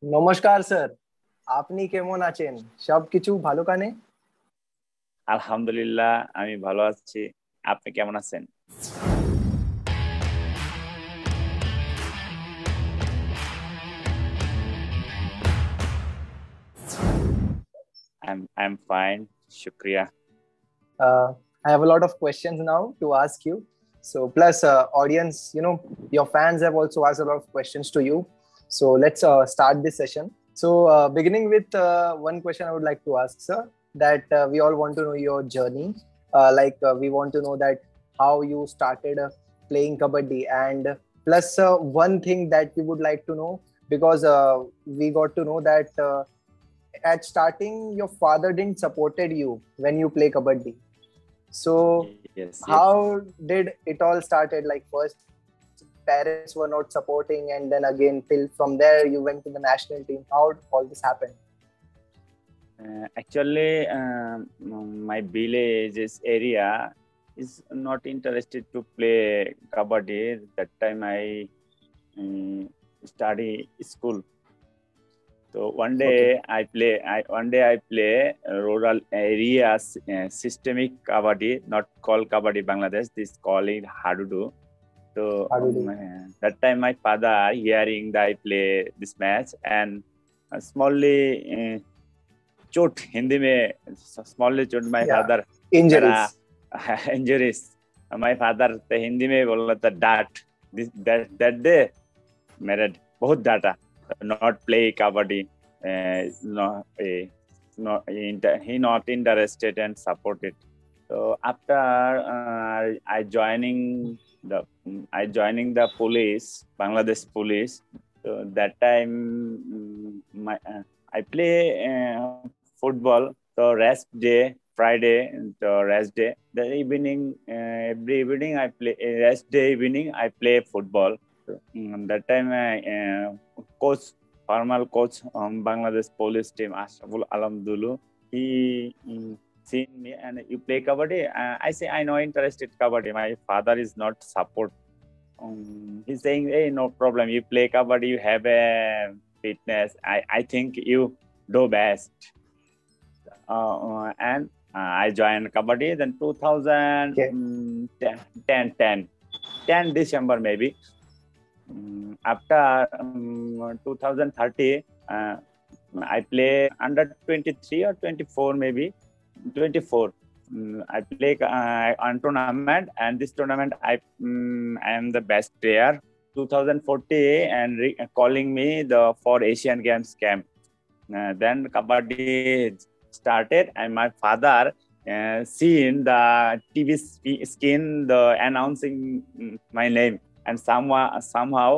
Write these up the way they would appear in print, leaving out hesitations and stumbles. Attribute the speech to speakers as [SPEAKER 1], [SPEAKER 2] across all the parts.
[SPEAKER 1] নমস্কার স্যার। আপনি কেমন আছেন? সবকিছু ভালো কানে?
[SPEAKER 2] আলহামদুলিল্লাহ, আমি ভালো আছি। আপনি কেমন আছেন? I'm fine. Shukriya.
[SPEAKER 1] I have a lot of questions now to ask you. So, plus, audience, your fans have also asked a lot of questions to you. So, let's start this session. So, beginning with one question I would like to ask, sir, that we all want to know your journey. We want to know that how you started playing kabaddi, and plus, one thing that we would like to know, because we got to know that at starting your father didn't supported you when you play kabaddi. So
[SPEAKER 2] Yes, yes.
[SPEAKER 1] how did it all started? Like first parents were not supporting, and then again till from there you went to the national team. How all this happened?
[SPEAKER 2] Actually, my village's area is not interested to play kabaddi. That time I study school. So
[SPEAKER 1] Okay.
[SPEAKER 2] one day I play rural areas systemic kabaddi, not called kabaddi Bangladesh. This call it hadudu. So
[SPEAKER 1] How did you?
[SPEAKER 2] that time my father hearing that I play this match and smallly चोट हिंदी में smallly चोट my
[SPEAKER 1] Yeah.
[SPEAKER 2] father मेरा
[SPEAKER 1] Injuries.
[SPEAKER 2] injuries my father तो हिंदी में बोला था डांट that day मेरा बहुत डांटा not play kabaddi no, he not interested and supported. So after the I joining the police, Bangladesh police. So that time I play football. So rest day, Friday, the rest day. The evening, every evening I play. Rest day evening I play football. So, that time coach, formal coach Bangladesh police team Ashraful Alam Dulu. He seen me and you play kabaddi. I say I know interested kabaddi. My father is not support. He's saying, hey, no problem. You play kabaddi. You have a fitness. I think you do best. And I joined kabaddi. Then
[SPEAKER 1] Okay.
[SPEAKER 2] 10 December maybe. After 2030, I play under 23 or 24 maybe 24. I play on tournament, and this tournament I am the best player. 2040 and calling me the for Asian Games camp. Then kabaddi started, and my father seen the TV screen the announcing my name, and somehow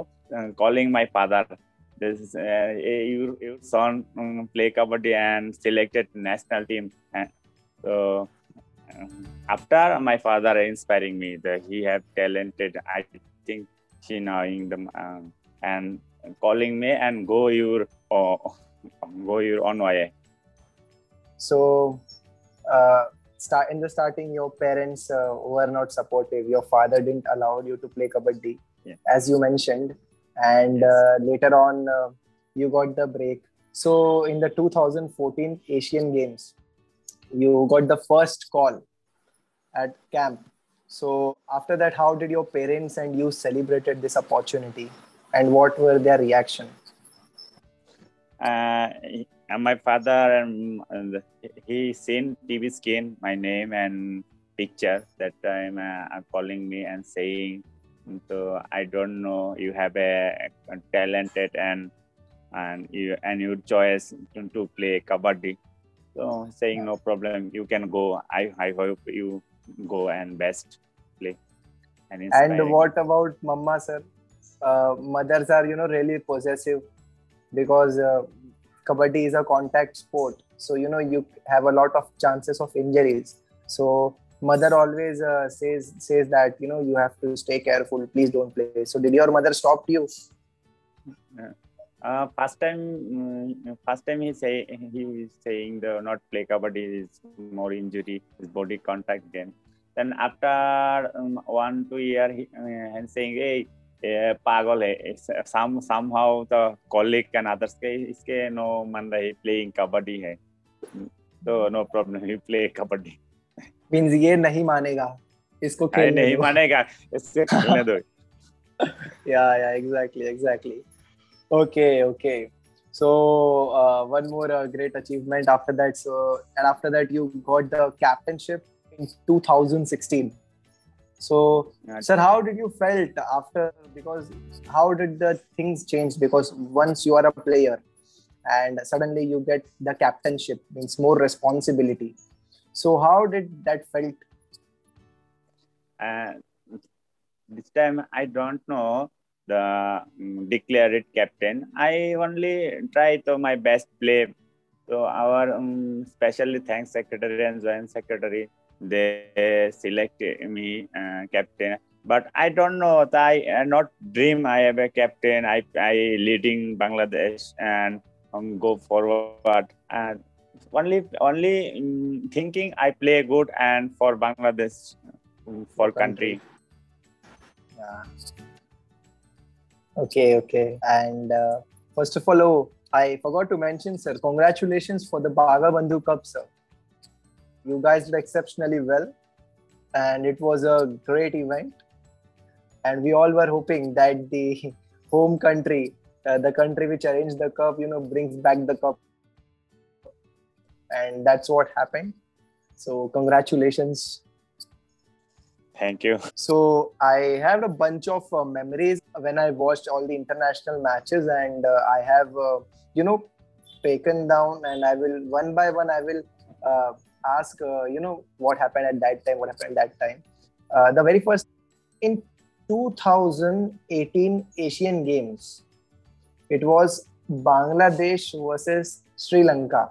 [SPEAKER 2] calling my father. This is your son play kabaddi and selected national team. So after my father inspiring me, that he have talented. I think she knowing them and calling me and go your own way.
[SPEAKER 1] So start in the starting, your parents were not supportive. Your father didn't allow you to play kabaddi,
[SPEAKER 2] Yeah.
[SPEAKER 1] as you mentioned, and
[SPEAKER 2] Yes.
[SPEAKER 1] later on you got the break. So in the 2014 Asian Games, you got the first call at camp. So after that, how did your parents and you celebrated this opportunity, and what were their reaction?
[SPEAKER 2] Uh, my father and he seen TV screen my name and picture. That time calling me and saying, so I don't know you have a talented and your choice to play kabaddi. So saying no problem, you can go. I hope you go and best play and
[SPEAKER 1] And
[SPEAKER 2] inspiring me.
[SPEAKER 1] what about mama, sir? Mothers are, really possessive because kabaddi is a contact sport. So, you have a lot of chances of injuries. So, mother always says that, you have to stay careful. Please don't play. So, did your mother stop you?
[SPEAKER 2] First time he is saying the not play kabaddi is more injury, is body contact game. Then after 1 2 year, and saying, hey, ये पागल है somehow the colleague and others के इसके no मन रहे playing kabaddi है तो no problem he play kabaddi
[SPEAKER 1] means ये नहीं मानेगा इसको
[SPEAKER 2] अरे
[SPEAKER 1] खेलने
[SPEAKER 2] नहीं
[SPEAKER 1] दो
[SPEAKER 2] मानेगा इससे खेलने दो
[SPEAKER 1] yeah exactly okay so one more great achievement after that and after that you got the captainship in 2016 so sir how did you felt after because how did the things change because once you are a player and suddenly you get the captainship means more responsibility so how did that felt
[SPEAKER 2] this time I don't know the declared captain. I only try to my best play. So our specially thanks secretary and joint secretary, they select me captain. But I don't know. I not dream. I have a captain. I leading Bangladesh and go forward. And only thinking I play good and for Bangladesh for country.
[SPEAKER 1] Yeah. Okay. And first of all, I forgot to mention, sir, congratulations for the Bhaga Bandhu Cup, sir. You guys did exceptionally well. And it was a great event. And we all were hoping that the home country, the country which arranged the cup, brings back the cup. And that's what happened. So congratulations.
[SPEAKER 2] Thank you.
[SPEAKER 1] So I have a bunch of memories when I watched all the international matches, and I have, taken down, and I will one by one I will ask, what happened at that time. The very first in 2018 Asian Games, it was Bangladesh versus Sri Lanka,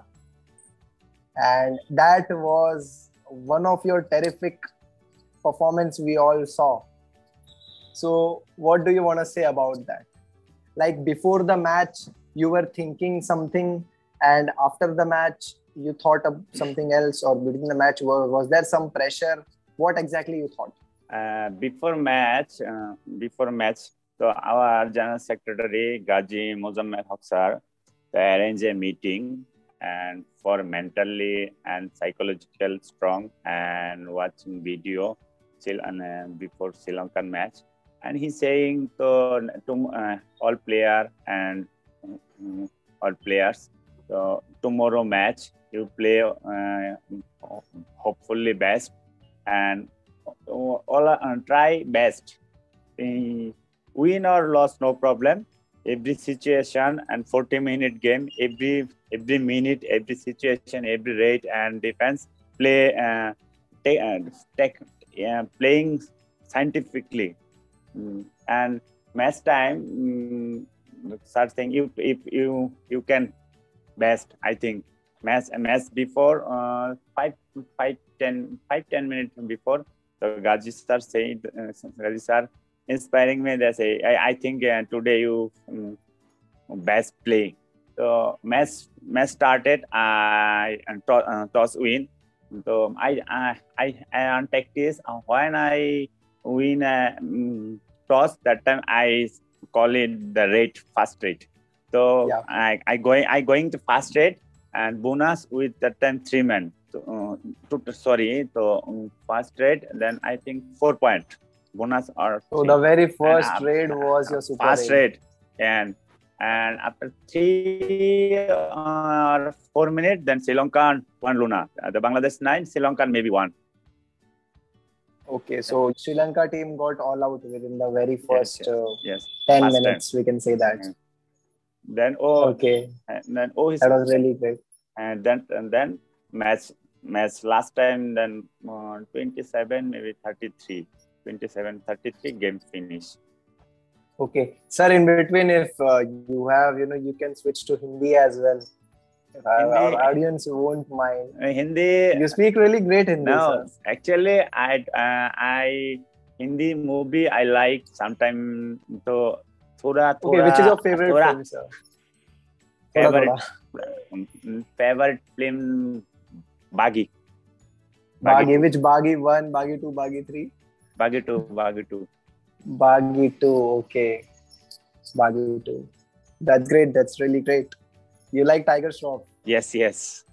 [SPEAKER 1] and that was one of your terrific performance we all saw. So what do you want to say about that? Like before the match, you were thinking something, and after the match, you thought of something else, or between the match, was there some pressure? What exactly you thought?
[SPEAKER 2] Before match, so our General Secretary Gaji Mozammel Haq sir, they arrange a meeting and for mentally and psychological strong and watching video before Sri Lankan match, and he's saying to all players, so tomorrow match you play hopefully best and all try best. Win or loss, no problem. Every situation and 40-minute game, every minute, every situation, every rate and defense play playing scientifically. And match time, start saying if you can best. I think match before 5-10 minutes before. So Gaji sir said, Gaji sir inspiring me. They say, I think today you best play. So match started. I toss win. So I on practice when I win toss, that time I call it the rate fast rate. So yeah. I going to fast rate and bonus with that time 3 men. So fast rate, then I think 4 point bonus or.
[SPEAKER 1] So the very first trade was your super
[SPEAKER 2] fast rate, and after 3 or 4 minutes, then Sri Lanka 1 Luna. The Bangladesh 9, Sri Lanka maybe 1.
[SPEAKER 1] Okay, so Sri Lanka team got all out within the very first
[SPEAKER 2] yes.
[SPEAKER 1] 10 fast minutes, time. We can say that.
[SPEAKER 2] Yeah. Then that
[SPEAKER 1] was really great.
[SPEAKER 2] And then match last time, then 27 maybe 33 game finish.
[SPEAKER 1] Okay, sir, in between if you have you can switch to Hindi as well. Our audience won't mind.
[SPEAKER 2] Hindi,
[SPEAKER 1] you speak really great Hindi.
[SPEAKER 2] No,
[SPEAKER 1] sir.
[SPEAKER 2] Actually I Hindi movie I like sometimes. So thoda,
[SPEAKER 1] okay, which is your favorite film, sir?
[SPEAKER 2] Favorite film, Baghi.
[SPEAKER 1] Which Baghi 1, Baghi 2, Baghi 3?
[SPEAKER 2] Baghi 2.
[SPEAKER 1] Bagi 2. Okay. Bagi 2. That's great. That's really great. You like Tiger Shroff.
[SPEAKER 2] Yes, yes.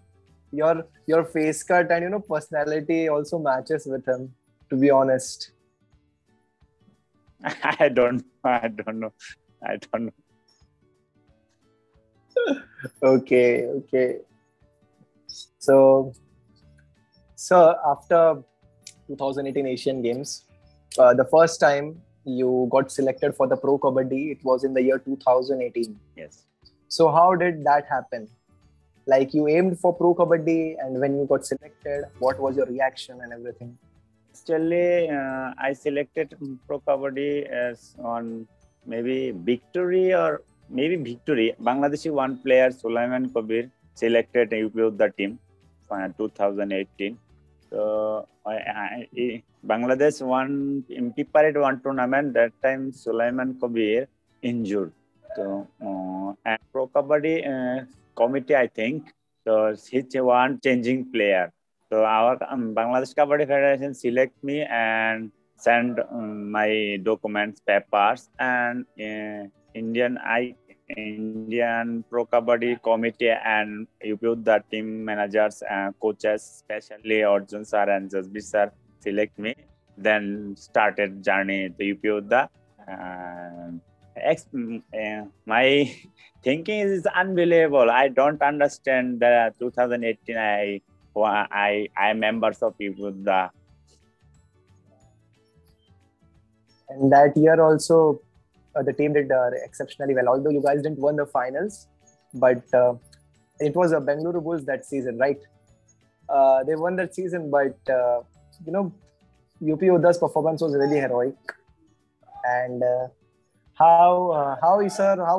[SPEAKER 1] Your face cut and personality also matches with him, to be honest.
[SPEAKER 2] I don't know. I don't know.
[SPEAKER 1] Okay. So after 2018 Asian Games, the first time you got selected for the Pro Kabaddi, it was in the year 2018.
[SPEAKER 2] Yes.
[SPEAKER 1] So how did that happen? Like, you aimed for Pro Kabaddi, and when you got selected, what was your reaction and everything?
[SPEAKER 2] Actually, I selected Pro Kabaddi as on maybe victory. Bangladeshi one player, Sulaiman Kabir, selected with the team for 2018. So Bangladesh won in prepared one tournament. That time Sulaiman Kabir injured. So and Pro Kabaddi committee, I think, so he's one changing player. So our Bangladesh Kabaddi Federation select me and send my documents, papers, and Indian Pro Kabaddi committee and the team managers and coaches, especially Arjun sir and Jasbir sir, select me. Then started journey to UP my thinking is unbelievable. I don't understand that 2018 I am members of UP.
[SPEAKER 1] And that year also, the team did exceptionally well. Although you guys didn't win the finals, but it was a Bengaluru Bulls that season, right? They won that season, but UP Uda's performance was really heroic. And how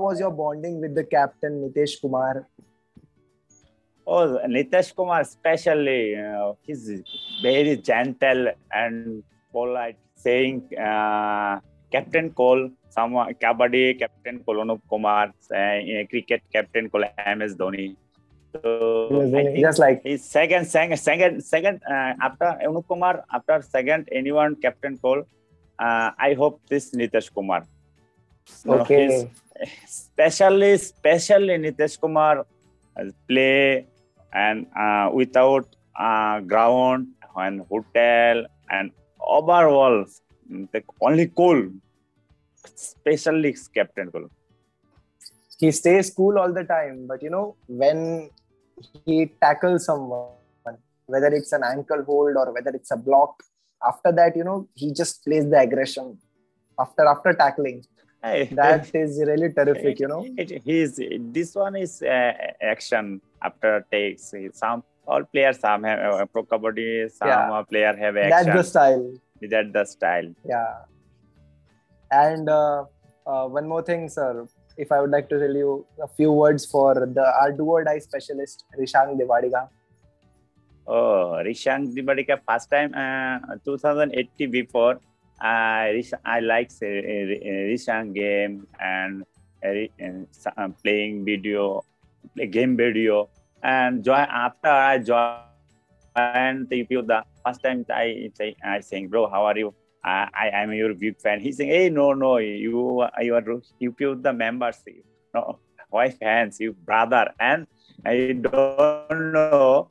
[SPEAKER 1] was your bonding with the captain Nitesh Kumar?
[SPEAKER 2] Oh, Nitesh Kumar, especially, he's very gentle and polite, saying captain call someone Kabaddi captain call Anup Kumar, cricket captain call MS Dhoni. So I think
[SPEAKER 1] just like
[SPEAKER 2] his second after Anup Kumar, after second anyone captain call, I hope this Nitesh Kumar.
[SPEAKER 1] Okay.
[SPEAKER 2] Especially Nitesh Kumar play and without ground and hotel and overall the only cool, especially captain cool.
[SPEAKER 1] He stays cool all the time, but when he tackles someone, whether it's an ankle hold or whether it's a block, after that he just plays the aggression after tackling. That is really terrific.
[SPEAKER 2] This one is action after takes. Some all players, some have Pro Kabaddi, some player have action.
[SPEAKER 1] That's the style. Yeah. And one more thing, sir. If I would like to tell you a few words for our do or die specialist, Rishank Devadiga.
[SPEAKER 2] Oh, Rishank Devadiga, first time 2080 before. I like Rishank game and playing game video. And after I joined the UP, the first time I saying, bro, how are you? I am your big fan. He's saying, hey, no, you are UP the members. No, why fans? You brother. And I don't know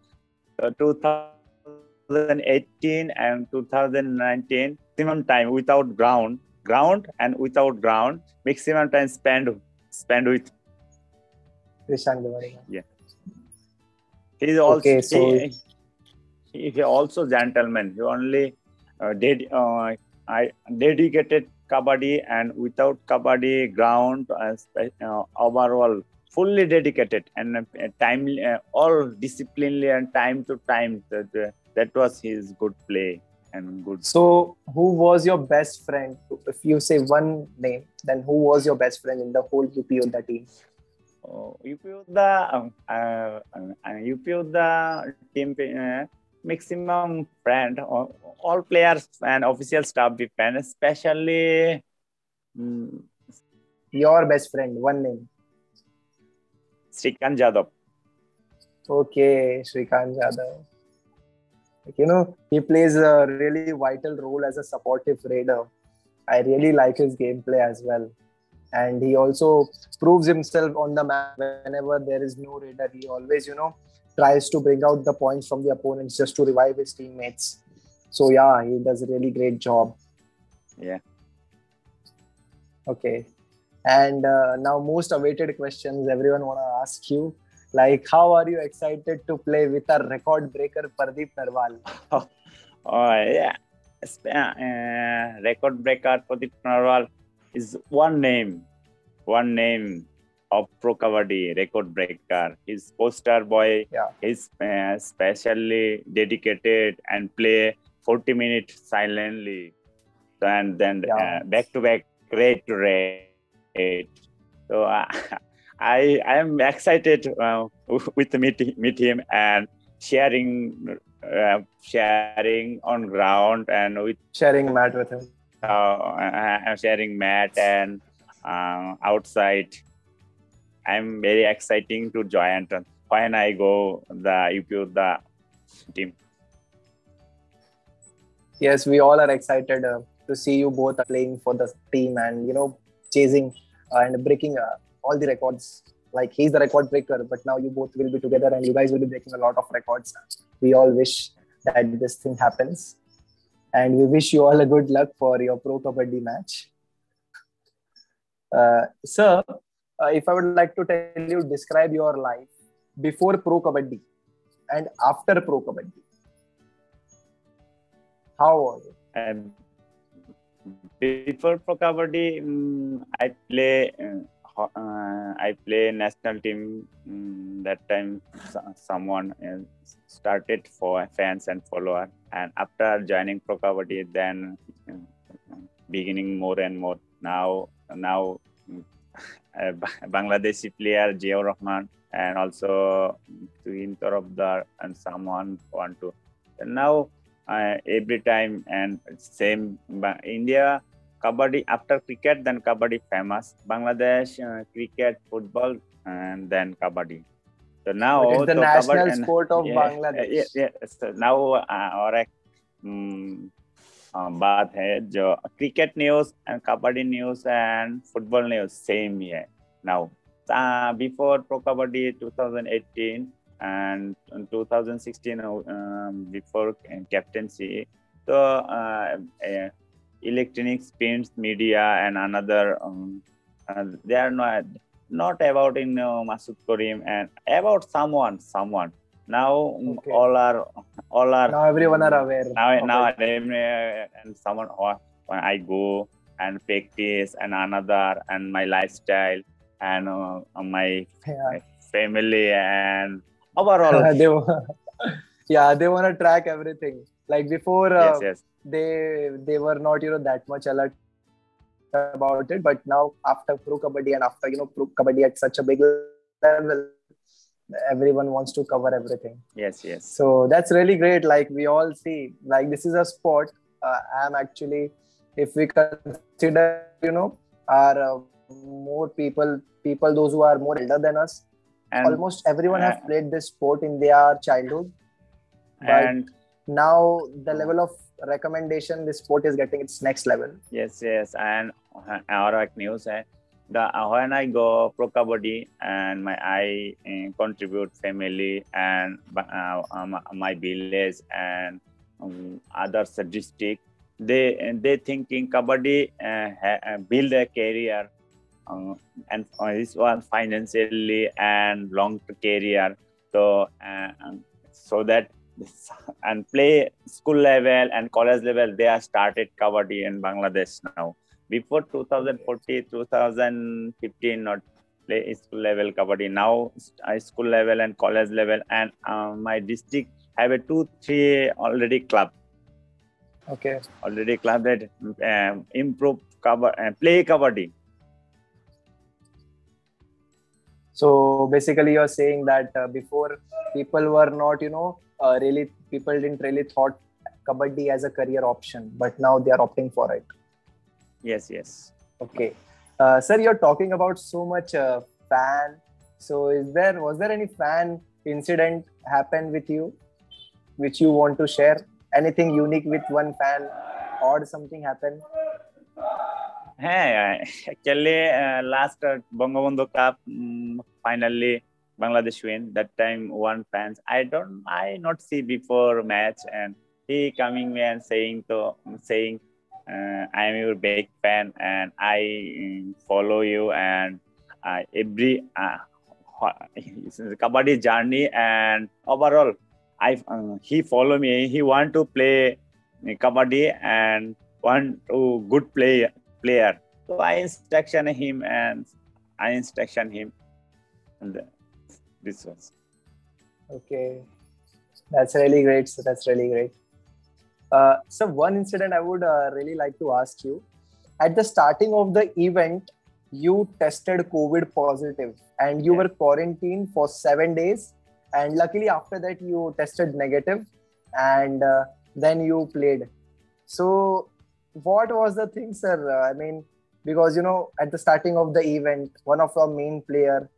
[SPEAKER 2] 2018 and 2019 maximum time without ground and without ground, maximum time spend with
[SPEAKER 1] Rishank Devadiga.
[SPEAKER 2] Yeah. He's also he's also gentleman. He only dedicated Kabaddi and without Kabaddi ground overall fully dedicated and time all disciplinely and time to time. That was his good play and good.
[SPEAKER 1] So who was your best friend? If you say one name, then who was your best friend in the whole UP Yoddha team?
[SPEAKER 2] UP Yoddha team maximum friend, all players and official staff be fan, especially
[SPEAKER 1] your best friend, one name.
[SPEAKER 2] Shrikant Jadhav.
[SPEAKER 1] Okay, Shrikant Jadhav. He plays a really vital role as a supportive raider. I really like his gameplay as well. And he also proves himself on the map whenever there is no raider. He always, tries to bring out the points from the opponents just to revive his teammates. So yeah, he does a really great job.
[SPEAKER 2] Yeah.
[SPEAKER 1] Okay. And now most awaited questions everyone want to ask you. Like, how are you excited to play with our record breaker Pardeep Narwal?
[SPEAKER 2] Yeah. Record breaker Pradeep Narwal is one name of Pro Kabaddi record breaker. He's poster boy.
[SPEAKER 1] Yeah.
[SPEAKER 2] He's specially dedicated and play 40 minutes silently, and then back to back, raid to raid. So I am excited with meet him and sharing on ground and with
[SPEAKER 1] sharing mat with him.
[SPEAKER 2] Sharing mat and outside. I'm very exciting to join when I go the team.
[SPEAKER 1] Yes, we all are excited to see you both playing for the team and chasing and breaking all the records. Like, he's the record breaker, but now you both will be together and you guys will be breaking a lot of records. We all wish that this thing happens, and we wish you all a good luck for your Pro Kabaddi match. Sir, if I would like to tell you, describe your life before Pro Kabaddi and after Pro Kabaddi. How was it?
[SPEAKER 2] Before Pro Kabaddi, I play national team. That time, someone started for fans and followers. And after joining Pro Kabaddi, then beginning more and more. Now Bangladeshi player Ziaur Rahman and also Tuhin Tarafdar and someone want to. And now every time and same India Kabaddi after cricket, then Kabaddi famous. Bangladesh cricket, football, and then Kabaddi. So now
[SPEAKER 1] it's the national sport of Bangladesh.
[SPEAKER 2] Yeah. So now बात है जो cricket news and Kabaddi news and football news same here now. Before Pro Kabaddi 2018 and 2016 before captaincy, so electronic spins media and another they are not about in Masood Karim and about someone now.
[SPEAKER 1] Okay.
[SPEAKER 2] all are
[SPEAKER 1] now everyone are aware
[SPEAKER 2] now and someone when I go and practice and another and my lifestyle and my family and overall
[SPEAKER 1] they want to track everything. Like before
[SPEAKER 2] yes.
[SPEAKER 1] they were not that much alert about it, but now after Pro Kabaddi and after Pro Kabaddi at such a big level, everyone wants to cover everything.
[SPEAKER 2] Yes.
[SPEAKER 1] So that's really great. Like, we all see, like, this is a sport. I'm actually, if we consider are more people those who are more elder than us, and almost everyone have played this sport in their childhood, but now the level of recommendation this sport is getting its next level.
[SPEAKER 2] Yes. And our news when I go Pro Kabaddi and I contribute family and my village and others district, they thinking Kabaddi build a career and this one financially and long career, so that and play school level and college level. They are started Kabaddi in Bangladesh now. Before 2014, 2015, not play school level Kabaddi. Now school level and college level, and my district have a 2-3 already club.
[SPEAKER 1] Okay.
[SPEAKER 2] Already club that improve play Kabaddi.
[SPEAKER 1] So basically, you're saying that before people were not, people didn't really thought Kabaddi as a career option, but now they are opting for it.
[SPEAKER 2] Yes.
[SPEAKER 1] Okay. Sir, you're talking about so much fan. So was there any fan incident happen with you, which you want to share? Anything unique with one fan or something happened?
[SPEAKER 2] Actually, last Bangabandhu Cup, finally Bangladesh win. That time one fans. I not see before match, and he coming me and saying, I am your big fan and I follow you and every kabaddi journey and overall, he follow me. He want to play kabaddi and want to good player. So I instruction him and and this was.
[SPEAKER 1] Okay, that's really great. So that's really great. So one incident I would really like to ask you. At the starting of the event, you tested COVID positive and you were quarantined for 7 days. And luckily after that you tested negative and then you played. So what was the thing, sir? I mean, because at the starting of the event, one of our main player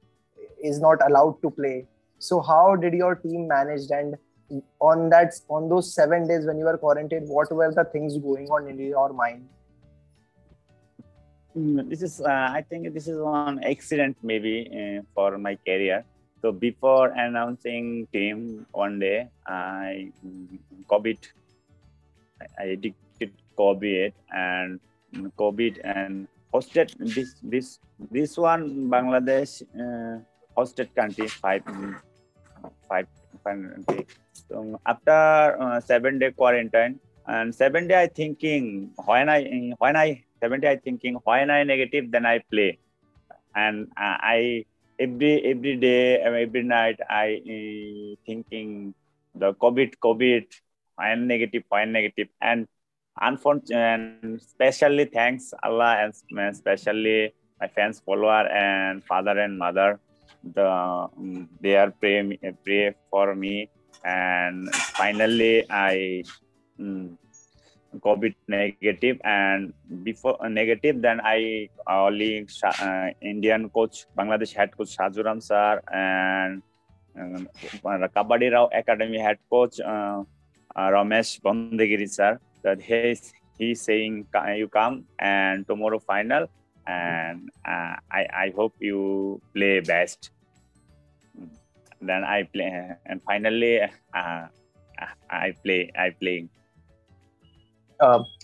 [SPEAKER 1] is not allowed to play. So how did your team manage? And on those 7 days when you were quarantined, what were the things going on in your mind?
[SPEAKER 2] This is I think this is one accident maybe for my career. So before announcing team one day, I addicted COVID and hosted this one Bangladesh hosted country five. So after 7 day quarantine and 7 day I thinking when I 7 day I thinking when I negative then I play and I every day every night I thinking the COVID when negative and unfortunately and especially thanks Allah and especially my fans follower and father and mother they are pray for me and finally I COVID negative and before negative then I only Indian coach Bangladesh head coach Shajuram sir and Kabaddi Rao Academy head coach Ramesh Bondegiri sir that he's saying you come and tomorrow final and I hope you play best. Then I play and finally I play.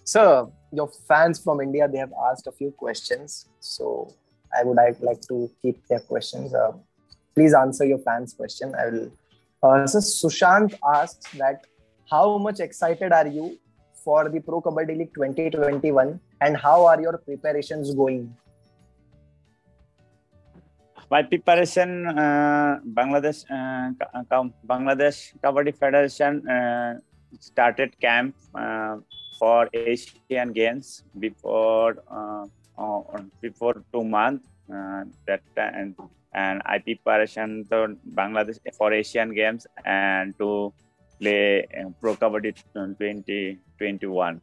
[SPEAKER 1] Sir, your fans from India, they have asked a few questions. So I'd like to keep their questions. Please answer your fans' question. I will. So Sushant asks that how much excited are you for the Pro Kabaddi League 2021 and how are your preparations going?
[SPEAKER 2] My preparation, Bangladesh Kabaddi Federation started camp for Asian Games before 2 months. That time, and I preparation to Bangladesh for Asian Games and to play Pro Kabaddi 2021.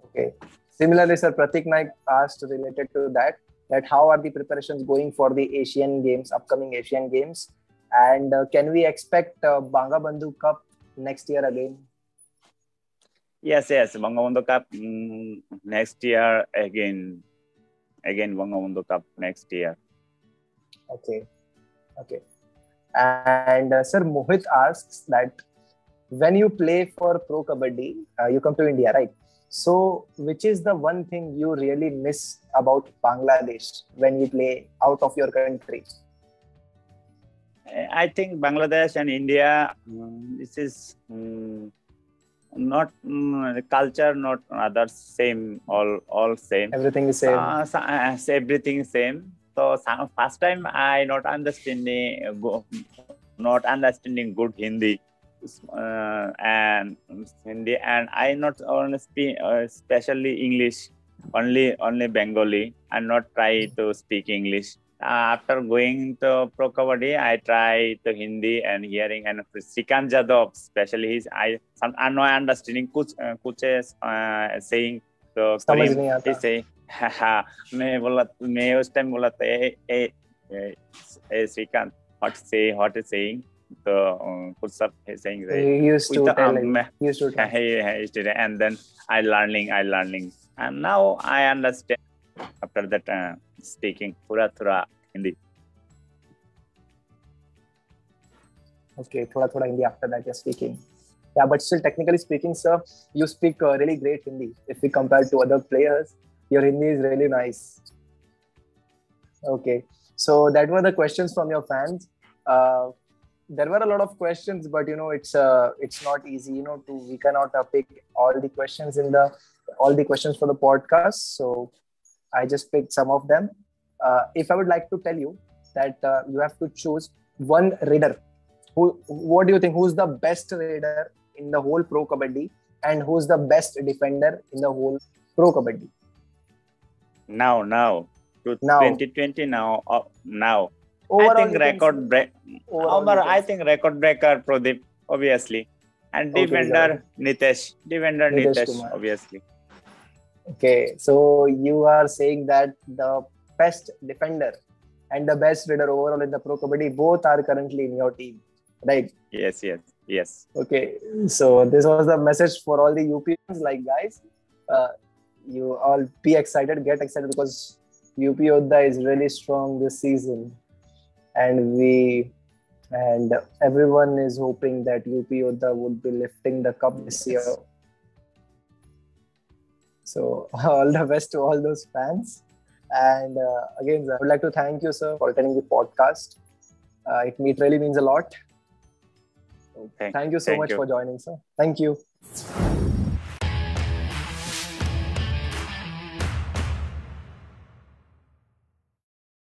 [SPEAKER 1] Okay. Similarly, sir, Pratik Naik asked related to that how are the preparations going for the Asian Games, upcoming Asian Games, and can we expect Bangabandhu Cup next year again?
[SPEAKER 2] Yes, Bangabandhu Cup next year again Bangabandhu Cup next year.
[SPEAKER 1] Okay. And sir, Mohit asks that when you play for Pro Kabaddi, you come to India, right? So, which is the one thing you really miss about Bangladesh when you play out of your country?
[SPEAKER 2] I think Bangladesh and India, this is not culture, not others same, all same.
[SPEAKER 1] Everything is same.
[SPEAKER 2] Everything same. So first time I not understanding good Hindi. And I not only speak especially English, only Bengali. I not try to speak English. After going to Pro Kabaddi, I try to Hindi and hearing and Srikant Jadhav, especially I'm not understanding कुछ saying तो he say मैं उस time बोला था Srikant what is saying तो कुछ सब saying
[SPEAKER 1] he used to tell and then
[SPEAKER 2] I learning And now I understand after that speaking थोड़ा Hindi.
[SPEAKER 1] Okay, thoda Hindi after that you're speaking. Yeah, but still, technically speaking, sir, you speak really great Hindi. If we compare to other players, your Hindi is really nice. Okay, so that were the questions from your fans. There were a lot of questions, but it's not easy. We cannot pick all the questions for the podcast. So I just picked some of them. If I would like to tell you that you have to choose one raider. What do you think? Who's the best raider in the whole Pro Kabaddi, and who's the best defender in the whole Pro Kabaddi?
[SPEAKER 2] Now. 2020 now.
[SPEAKER 1] Overall,
[SPEAKER 2] I think record break. I think record breaker Pradeep, obviously, and defender Nitesh. Nitesh,
[SPEAKER 1] Kumar.
[SPEAKER 2] obviously.
[SPEAKER 1] Okay, so you are saying that the best defender and the best raider overall in the Pro Kabaddi both are currently in your team, right?
[SPEAKER 2] Yes.
[SPEAKER 1] Okay, so this was the message for all the UPs. Like, guys, you all be excited, get excited, because UP Yodha is really strong this season, and everyone is hoping that UP Yodha would be lifting the cup this year. So all the best to all those fans. And again, I would like to thank you, sir, for attending the podcast. It really means a lot. Thank you so much for joining, sir. Thank you.